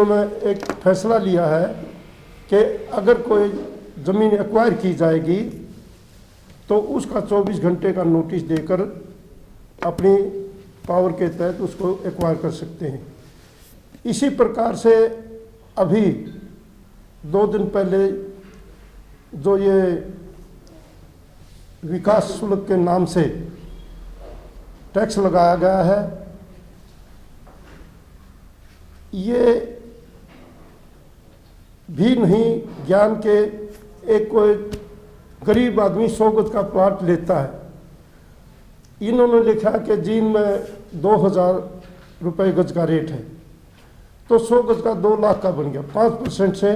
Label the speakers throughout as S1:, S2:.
S1: इन्होंने एक फैसला लिया है कि अगर कोई ज़मीन एक्वायर की जाएगी तो उसका 24 घंटे का नोटिस देकर अपनी पावर के तहत उसको एक्वायर कर सकते हैं। इसी प्रकार से अभी 2 दिन पहले जो ये विकास शुल्क के नाम से टैक्स लगाया गया है, ये भी नहीं ज्ञान के एक कोई गरीब आदमी 100 गज का प्लाट लेता है। इन्होंने लिखा कि जीन में 2000 रुपये गज का रेट है, तो 100 गज का 2 लाख का बन गया। 5% से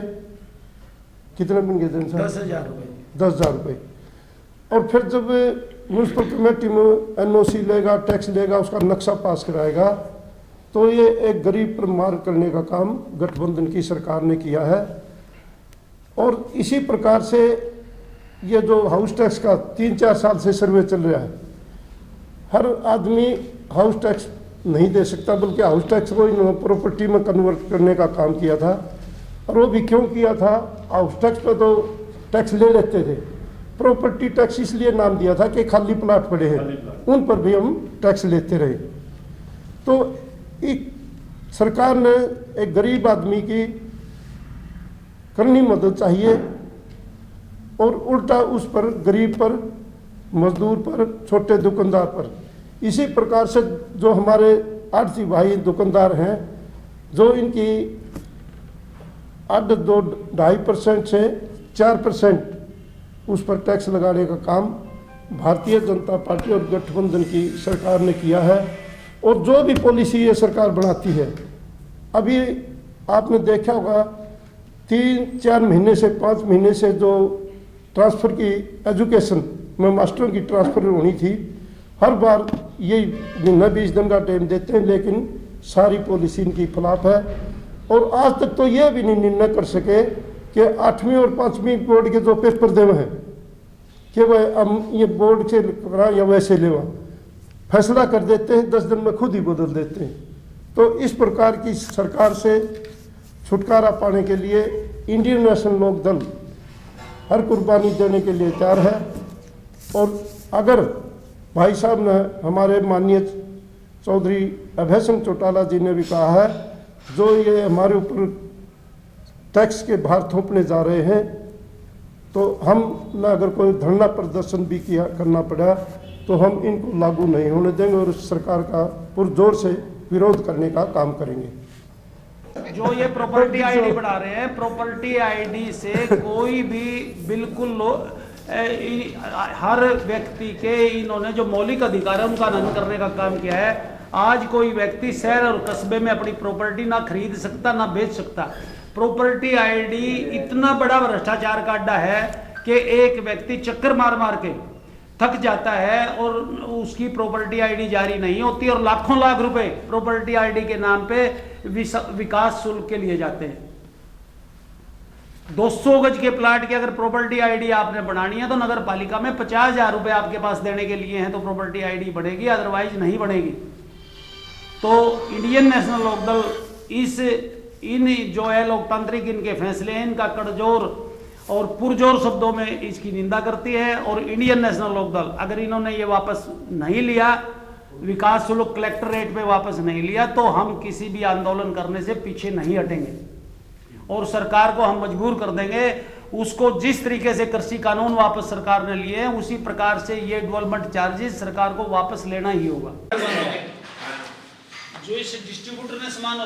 S1: कितने बन गए?
S2: 10,000 रुपये।
S1: 10,000 रुपये। और फिर जब म्यूनसिपल कमेटी में NOC लेगा, टैक्स लेगा, उसका नक्शा पास कराएगा, तो ये एक गरीब पर मार करने का काम गठबंधन की सरकार ने किया है। और इसी प्रकार से ये जो हाउस टैक्स का 3-4 साल से सर्वे चल रहा है, हर आदमी हाउस टैक्स नहीं दे सकता, बल्कि हाउस टैक्स को इन्होंने प्रॉपर्टी में कन्वर्ट करने का काम किया था। और वो भी क्यों किया था? हाउस टैक्स पे तो टैक्स ले लेते थे, प्रॉपर्टी टैक्स इसलिए नाम दिया था कि खाली प्लाट पड़े हैं, उन पर भी हम टैक्स लेते रहे। तो एक सरकार ने एक गरीब आदमी की करनी मदद चाहिए और उल्टा उस पर, गरीब पर, मजदूर पर, छोटे दुकानदार पर। इसी प्रकार से जो हमारे आढ़ती भाई दुकानदार हैं, जो इनकी 2.5% से 4% उस पर टैक्स लगाने का काम भारतीय जनता पार्टी और गठबंधन की सरकार ने किया है। और जो भी पॉलिसी ये सरकार बनाती है, अभी आपने देखा होगा 3-4 महीने से 5 महीने से जो ट्रांसफ़र की एजुकेशन में मास्टरों की ट्रांसफ़र होनी थी, हर बार ये 20 दिन का टाइम देते हैं, लेकिन सारी पॉलिसी इनकी खिलाफ है। और आज तक तो ये भी नहीं निर्णय कर सके कि 8वीं और 5वीं बोर्ड के जो पेपर देवे हैं कि वह हम ये बोर्ड से करा या वैसे लेवा, फैसला कर देते हैं, 10 दिन में खुद ही बदल देते हैं। तो इस प्रकार की सरकार से छुटकारा पाने के लिए इंडियन नेशनल लोक दल हर कुर्बानी देने के लिए तैयार है। और अगर भाई साहब ने, हमारे माननीय चौधरी अभय सिंह चौटाला जी ने भी कहा है, जो ये हमारे ऊपर टैक्स के भार थोपने जा रहे हैं, तो हम न अगर कोई धरना प्रदर्शन भी किया करना पड़ा तो हम इनको लागू नहीं होने देंगे और सरकार का पुरजोर से विरोध करने का काम करेंगे।
S2: जो ये प्रॉपर्टी आईडी बढ़ा रहे हैं, प्रॉपर्टी आईडी से कोई भी बिल्कुल हर व्यक्ति के इन्होंने जो मौलिक अधिकार है उनका हनन करने का काम किया है। आज कोई व्यक्ति शहर और कस्बे में अपनी प्रॉपर्टी ना खरीद सकता ना बेच सकता। प्रॉपर्टी आईडी इतना बड़ा भ्रष्टाचार का अड्डा है कि एक व्यक्ति चक्कर मार मार के थक जाता है और उसकी प्रॉपर्टी आईडी जारी नहीं होती और लाखों लाख रुपए प्रॉपर्टी आईडी के नाम पे विकास शुल्क के लिए जाते हैं। 200 गज के प्लाट की अगर प्रॉपर्टी आईडी आपने बनानी है तो नगर पालिका में 50,000 रुपए आपके पास देने के लिए हैं तो प्रॉपर्टी आईडी बढ़ेगी, अदरवाइज नहीं बढ़ेगी। तो इंडियन नेशनल लोकदल इन जो है लोकतांत्रिक इनके फैसले हैं, इनका कड़जोर और पुरजोर शब्दों में इसकी निंदा करती है। और इंडियन नेशनल लोकदल अगर इन्होंने ये वापस नहीं लिया, विकास शुल्क कलेक्टर रेट पे वापस नहीं लिया, तो हम किसी भी आंदोलन करने से पीछे नहीं हटेंगे और सरकार को हम मजबूर कर देंगे। उसको जिस तरीके से कृषि कानून वापस सरकार ने लिए हैं, उसी प्रकार से ये डेवलपमेंट चार्जेस सरकार को वापस लेना ही होगा। जो इस डिस्ट्रीब्यूटर ने सामान